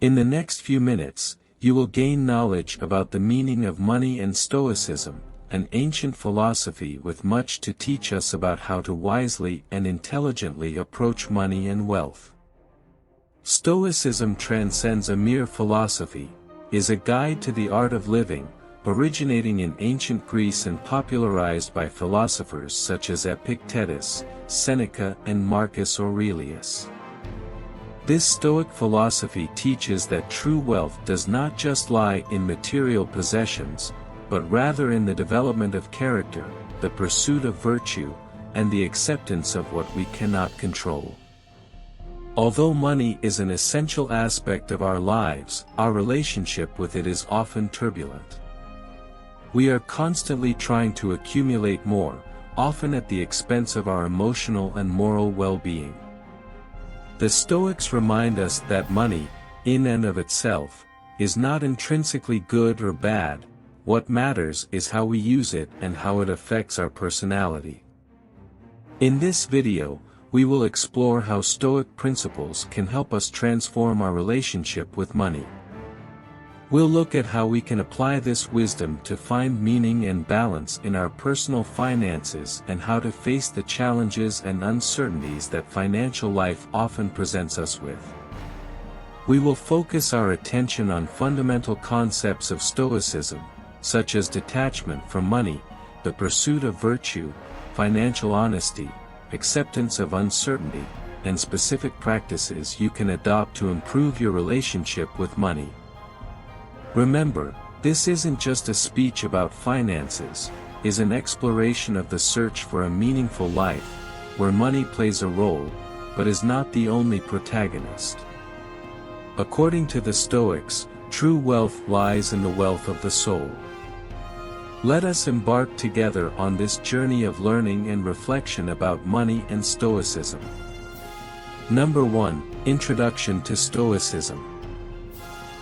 In the next few minutes, you will gain knowledge about the meaning of money and Stoicism, an ancient philosophy with much to teach us about how to wisely and intelligently approach money and wealth. Stoicism transcends a mere philosophy, is a guide to the art of living, originating in ancient Greece and popularized by philosophers such as Epictetus, Seneca and Marcus Aurelius. This Stoic philosophy teaches that true wealth does not just lie in material possessions, but rather in the development of character, the pursuit of virtue, and the acceptance of what we cannot control. Although money is an essential aspect of our lives, our relationship with it is often turbulent. We are constantly trying to accumulate more, often at the expense of our emotional and moral well-being. The Stoics remind us that money, in and of itself, is not intrinsically good or bad. What matters is how we use it and how it affects our personality. In this video, we will explore how Stoic principles can help us transform our relationship with money. We'll look at how we can apply this wisdom to find meaning and balance in our personal finances and how to face the challenges and uncertainties that financial life often presents us with. We will focus our attention on fundamental concepts of Stoicism, such as detachment from money, the pursuit of virtue, financial honesty, acceptance of uncertainty, and specific practices you can adopt to improve your relationship with money. Remember, this isn't just a speech about finances, it's an exploration of the search for a meaningful life, where money plays a role, but is not the only protagonist. According to the Stoics, true wealth lies in the wealth of the soul. Let us embark together on this journey of learning and reflection about money and Stoicism. Number 1. Introduction to Stoicism.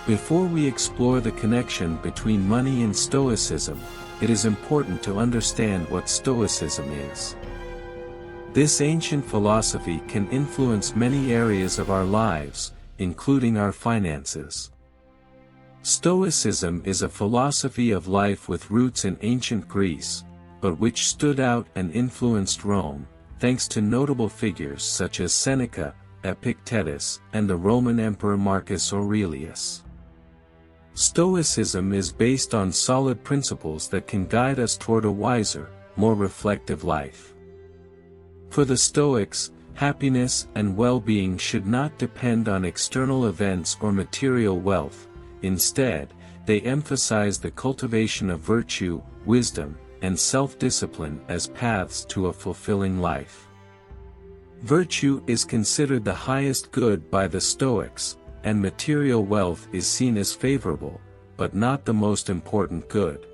Before we explore the connection between money and Stoicism, it is important to understand what Stoicism is. This ancient philosophy can influence many areas of our lives, including our finances. Stoicism is a philosophy of life with roots in ancient Greece, but which stood out and influenced Rome, thanks to notable figures such as Seneca, Epictetus, and the Roman Emperor Marcus Aurelius. Stoicism is based on solid principles that can guide us toward a wiser, more reflective life. For the Stoics, happiness and well-being should not depend on external events or material wealth. Instead, they emphasize the cultivation of virtue, wisdom, and self-discipline as paths to a fulfilling life. Virtue is considered the highest good by the Stoics, and material wealth is seen as favorable, but not the most important good.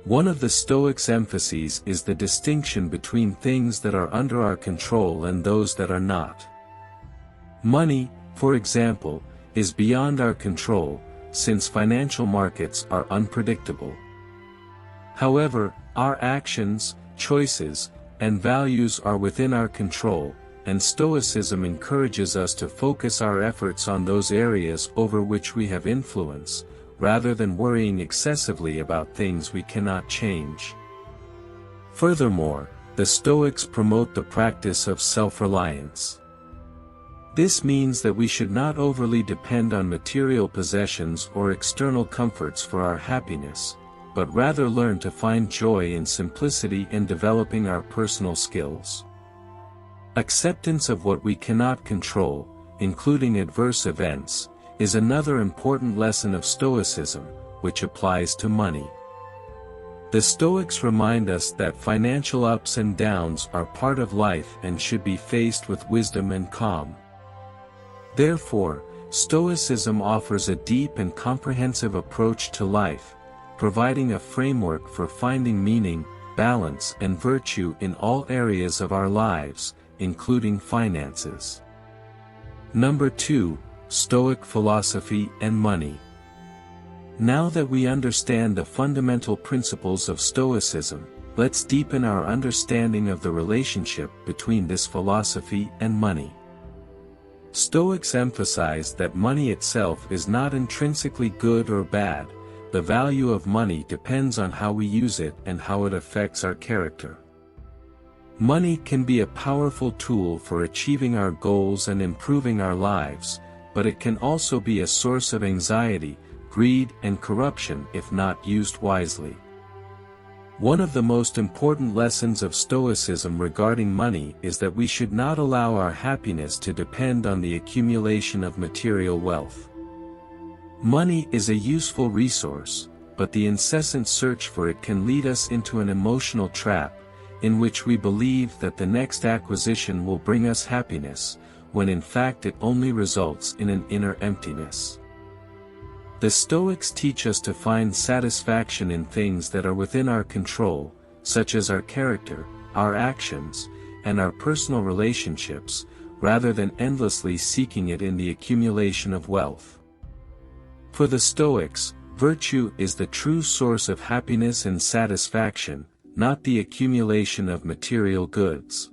One of the Stoics' emphases is the distinction between things that are under our control and those that are not. Money, for example, is beyond our control, since financial markets are unpredictable. However, our actions, choices, and values are within our control, and Stoicism encourages us to focus our efforts on those areas over which we have influence, rather than worrying excessively about things we cannot change. Furthermore, the Stoics promote the practice of self-reliance. This means that we should not overly depend on material possessions or external comforts for our happiness, but rather learn to find joy in simplicity and developing our personal skills. Acceptance of what we cannot control, including adverse events, is another important lesson of Stoicism, which applies to money. The Stoics remind us that financial ups and downs are part of life and should be faced with wisdom and calm. Therefore, Stoicism offers a deep and comprehensive approach to life, providing a framework for finding meaning, balance, and virtue in all areas of our lives, including finances. Number 2. Stoic philosophy and money. Now that we understand the fundamental principles of Stoicism, let's deepen our understanding of the relationship between this philosophy and money. Stoics emphasize that money itself is not intrinsically good or bad. The value of money depends on how we use it and how it affects our character. Money can be a powerful tool for achieving our goals and improving our lives, but it can also be a source of anxiety, greed, and corruption if not used wisely. One of the most important lessons of Stoicism regarding money is that we should not allow our happiness to depend on the accumulation of material wealth. Money is a useful resource, but the incessant search for it can lead us into an emotional trap, in which we believe that the next acquisition will bring us happiness, when in fact it only results in an inner emptiness. The Stoics teach us to find satisfaction in things that are within our control, such as our character, our actions, and our personal relationships, rather than endlessly seeking it in the accumulation of wealth. For the Stoics, virtue is the true source of happiness and satisfaction, not the accumulation of material goods.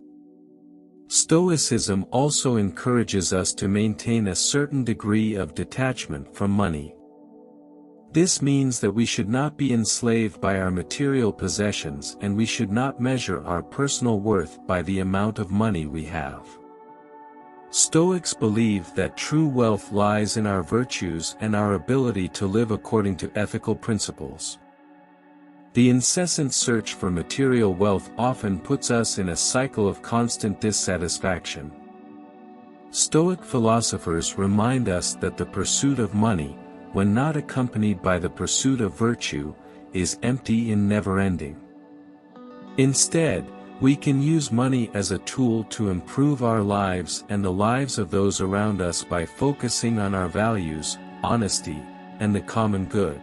Stoicism also encourages us to maintain a certain degree of detachment from money. This means that we should not be enslaved by our material possessions and we should not measure our personal worth by the amount of money we have. Stoics believe that true wealth lies in our virtues and our ability to live according to ethical principles. The incessant search for material wealth often puts us in a cycle of constant dissatisfaction. Stoic philosophers remind us that the pursuit of money, when not accompanied by the pursuit of virtue, is empty and never-ending. Instead, we can use money as a tool to improve our lives and the lives of those around us by focusing on our values, honesty, and the common good.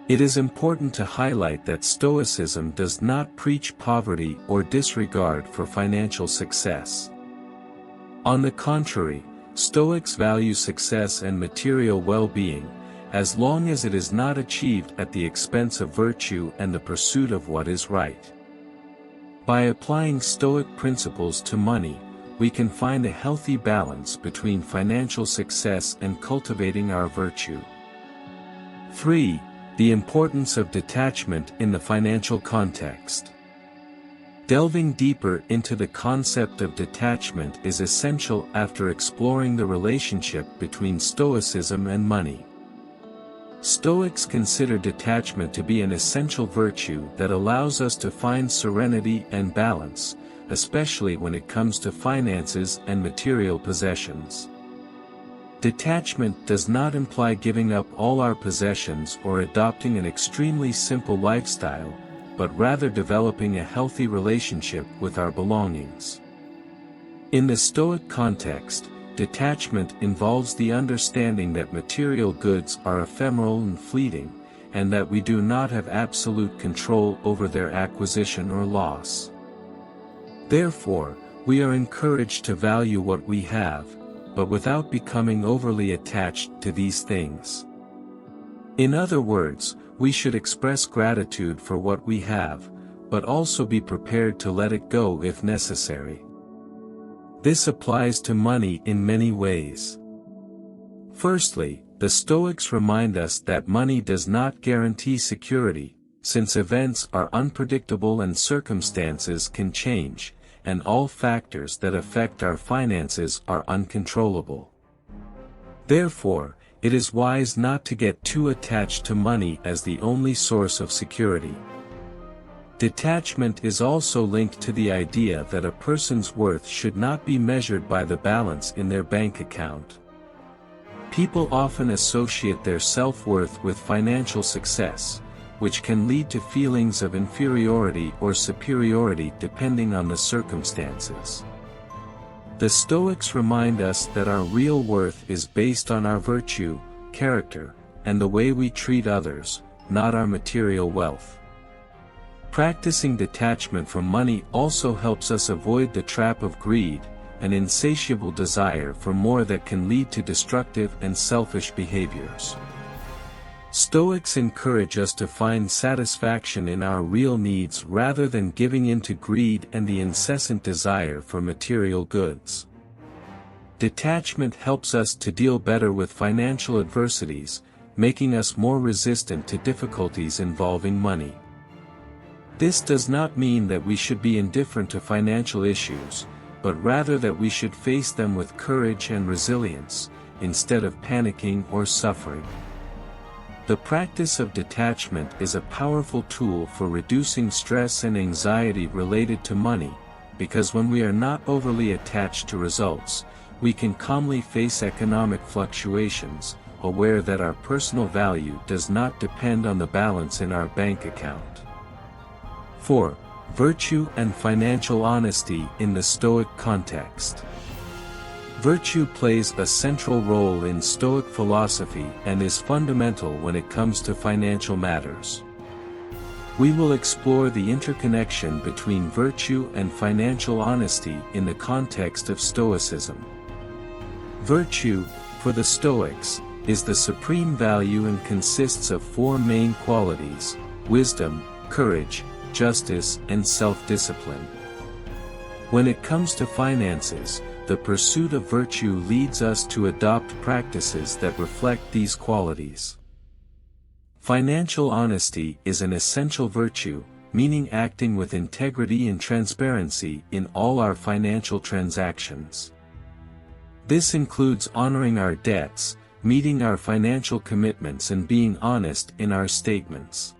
It is important to highlight that Stoicism does not preach poverty or disregard for financial success. On the contrary, Stoics value success and material well-being, as long as it is not achieved at the expense of virtue and the pursuit of what is right. By applying Stoic principles to money, we can find a healthy balance between financial success and cultivating our virtue. 3. The importance of detachment in the financial context. Delving deeper into the concept of detachment is essential after exploring the relationship between Stoicism and money. Stoics consider detachment to be an essential virtue that allows us to find serenity and balance, especially when it comes to finances and material possessions. Detachment does not imply giving up all our possessions or adopting an extremely simple lifestyle, but rather developing a healthy relationship with our belongings. In the Stoic context, detachment involves the understanding that material goods are ephemeral and fleeting, and that we do not have absolute control over their acquisition or loss. Therefore, we are encouraged to value what we have, but without becoming overly attached to these things. In other words, we should express gratitude for what we have, but also be prepared to let it go if necessary. This applies to money in many ways. Firstly, the Stoics remind us that money does not guarantee security, since events are unpredictable and circumstances can change, and all factors that affect our finances are uncontrollable. Therefore, it is wise not to get too attached to money as the only source of security. Detachment is also linked to the idea that a person's worth should not be measured by the balance in their bank account. People often associate their self-worth with financial success, which can lead to feelings of inferiority or superiority depending on the circumstances. The Stoics remind us that our real worth is based on our virtue, character, and the way we treat others, not our material wealth. Practicing detachment from money also helps us avoid the trap of greed, an insatiable desire for more that can lead to destructive and selfish behaviors. Stoics encourage us to find satisfaction in our real needs rather than giving in to greed and the incessant desire for material goods. Detachment helps us to deal better with financial adversities, making us more resistant to difficulties involving money. This does not mean that we should be indifferent to financial issues, but rather that we should face them with courage and resilience, instead of panicking or suffering. The practice of detachment is a powerful tool for reducing stress and anxiety related to money, because when we are not overly attached to results, we can calmly face economic fluctuations, aware that our personal value does not depend on the balance in our bank account. 4. Virtue and financial honesty in the Stoic context. Virtue plays a central role in Stoic philosophy and is fundamental when it comes to financial matters. We will explore the interconnection between virtue and financial honesty in the context of Stoicism. Virtue, for the Stoics, is the supreme value and consists of four main qualities: wisdom, courage, justice, and self-discipline. When it comes to finances, the pursuit of virtue leads us to adopt practices that reflect these qualities. Financial honesty is an essential virtue, meaning acting with integrity and transparency in all our financial transactions. This includes honoring our debts, meeting our financial commitments, and being honest in our statements.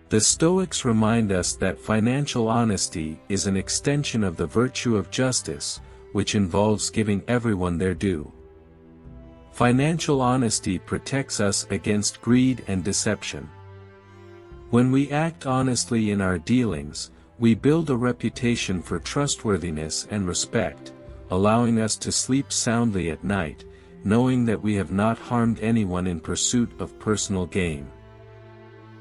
The Stoics remind us that financial honesty is an extension of the virtue of justice, which involves giving everyone their due. Financial honesty protects us against greed and deception. When we act honestly in our dealings, we build a reputation for trustworthiness and respect, allowing us to sleep soundly at night, knowing that we have not harmed anyone in pursuit of personal gain.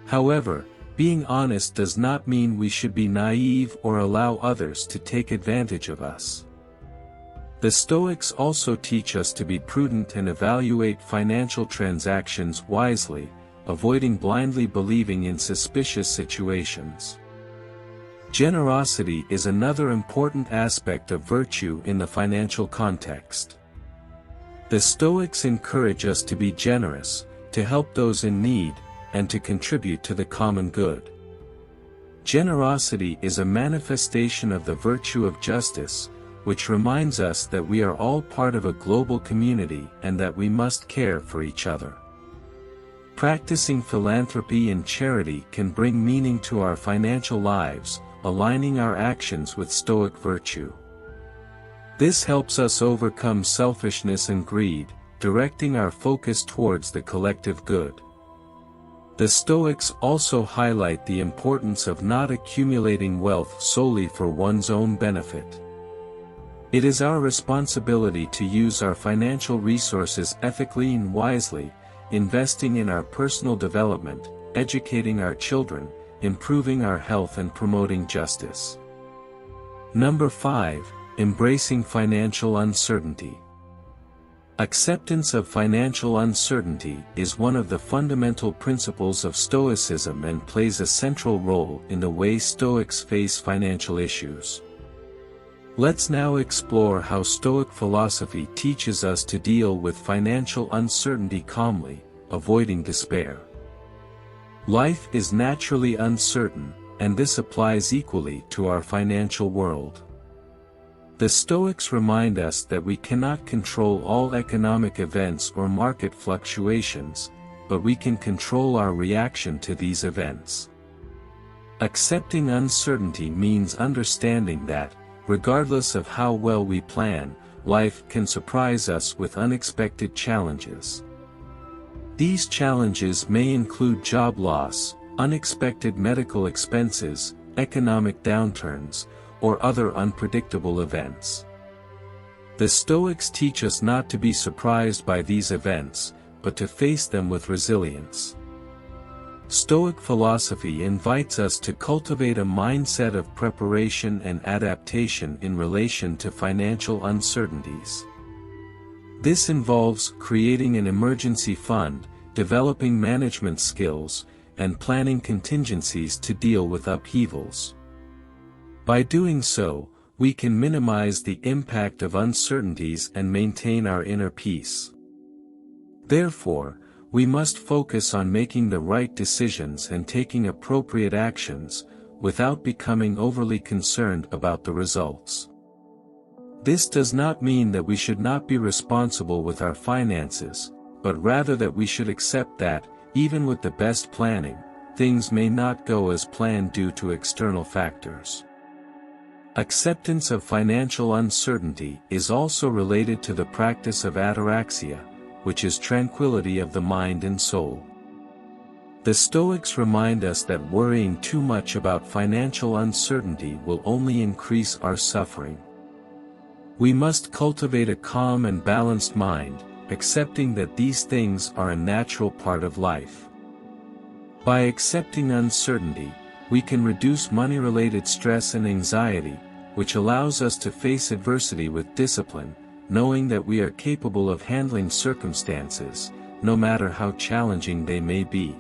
However, being honest does not mean we should be naive or allow others to take advantage of us. The Stoics also teach us to be prudent and evaluate financial transactions wisely, avoiding blindly believing in suspicious situations. Generosity is another important aspect of virtue in the financial context. The Stoics encourage us to be generous, to help those in need, and to contribute to the common good. Generosity is a manifestation of the virtue of justice, which reminds us that we are all part of a global community and that we must care for each other. Practicing philanthropy and charity can bring meaning to our financial lives, aligning our actions with Stoic virtue. This helps us overcome selfishness and greed, directing our focus towards the collective good. The Stoics also highlight the importance of not accumulating wealth solely for one's own benefit. It is our responsibility to use our financial resources ethically and wisely, investing in our personal development, educating our children, improving our health, and promoting justice. Number 5. Embracing financial uncertainty. Acceptance of financial uncertainty is one of the fundamental principles of Stoicism and plays a central role in the way Stoics face financial issues. Let's now explore how Stoic philosophy teaches us to deal with financial uncertainty calmly, avoiding despair. Life is naturally uncertain, and this applies equally to our financial world. The Stoics remind us that we cannot control all economic events or market fluctuations, but we can control our reaction to these events. Accepting uncertainty means understanding that, regardless of how well we plan, life can surprise us with unexpected challenges. These challenges may include job loss, unexpected medical expenses, economic downturns, or other unpredictable events. The Stoics teach us not to be surprised by these events, but to face them with resilience. Stoic philosophy invites us to cultivate a mindset of preparation and adaptation in relation to financial uncertainties. This involves creating an emergency fund, developing management skills, and planning contingencies to deal with upheavals. By doing so, we can minimize the impact of uncertainties and maintain our inner peace. Therefore, we must focus on making the right decisions and taking appropriate actions, without becoming overly concerned about the results. This does not mean that we should not be responsible with our finances, but rather that we should accept that, even with the best planning, things may not go as planned due to external factors. Acceptance of financial uncertainty is also related to the practice of ataraxia, which is tranquility of the mind and soul. The Stoics remind us that worrying too much about financial uncertainty will only increase our suffering. We must cultivate a calm and balanced mind, accepting that these things are a natural part of life. By accepting uncertainty, we can reduce money-related stress and anxiety, which allows us to face adversity with discipline, knowing that we are capable of handling circumstances, no matter how challenging they may be.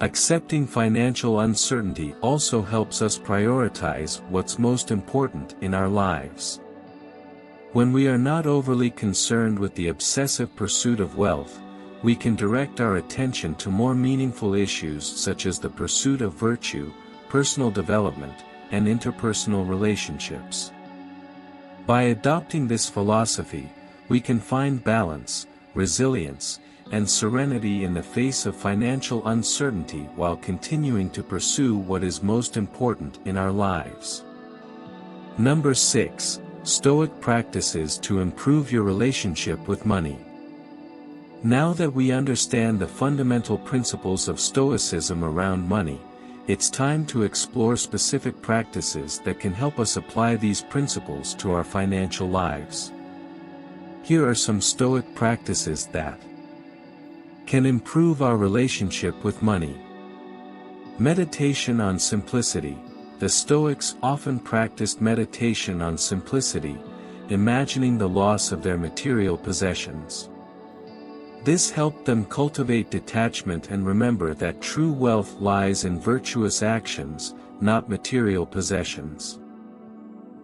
Accepting financial uncertainty also helps us prioritize what's most important in our lives. When we are not overly concerned with the obsessive pursuit of wealth, we can direct our attention to more meaningful issues such as the pursuit of virtue, personal development, and interpersonal relationships. By adopting this philosophy, we can find balance, resilience, and serenity in the face of financial uncertainty while continuing to pursue what is most important in our lives. Number 6. Stoic practices to improve your relationship with money. Now that we understand the fundamental principles of Stoicism around money, it's time to explore specific practices that can help us apply these principles to our financial lives. Here are some Stoic practices that can improve our relationship with money. Meditation on simplicity. The Stoics often practiced meditation on simplicity, imagining the loss of their material possessions. This helped them cultivate detachment and remember that true wealth lies in virtuous actions, not material possessions.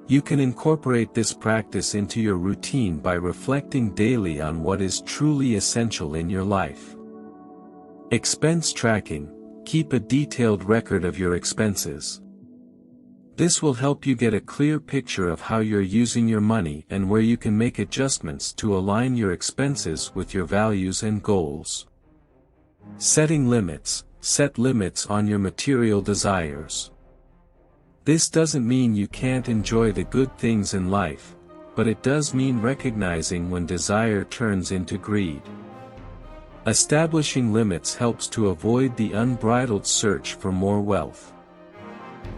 You can incorporate this practice into your routine by reflecting daily on what is truly essential in your life. Expense tracking. Keep a detailed record of your expenses. This will help you get a clear picture of how you're using your money and where you can make adjustments to align your expenses with your values and goals. Setting limits. Set limits on your material desires. This doesn't mean you can't enjoy the good things in life, but it does mean recognizing when desire turns into greed. Establishing limits helps to avoid the unbridled search for more wealth.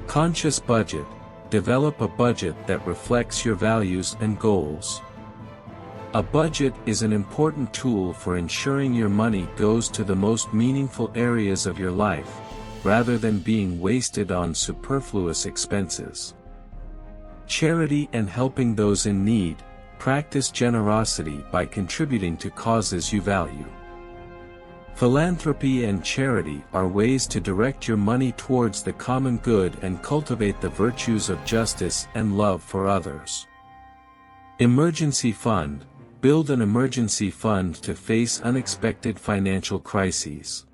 Conscious budget. Develop a budget that reflects your values and goals. A budget is an important tool for ensuring your money goes to the most meaningful areas of your life, rather than being wasted on superfluous expenses. Charity and helping those in need. Practice generosity by contributing to causes you value. Philanthropy and charity are ways to direct your money towards the common good and cultivate the virtues of justice and love for others. Emergency fund. Build an emergency fund to face unexpected financial crises.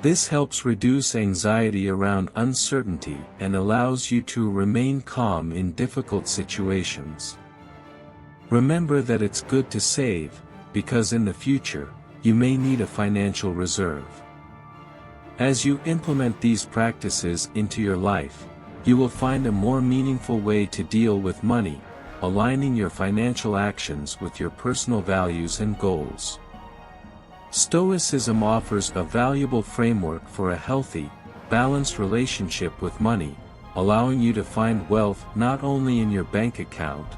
This helps reduce anxiety around uncertainty and allows you to remain calm in difficult situations. Remember that it's good to save, because in the future, you may need a financial reserve. As you implement these practices into your life, you will find a more meaningful way to deal with money, aligning your financial actions with your personal values and goals. Stoicism offers a valuable framework for a healthy, balanced relationship with money, allowing you to find wealth not only in your bank account,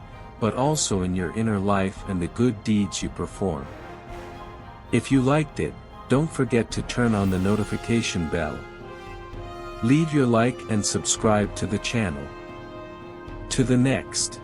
but also in your inner life and the good deeds you perform. If you liked it, don't forget to turn on the notification bell. Leave your like and subscribe to the channel. To the next.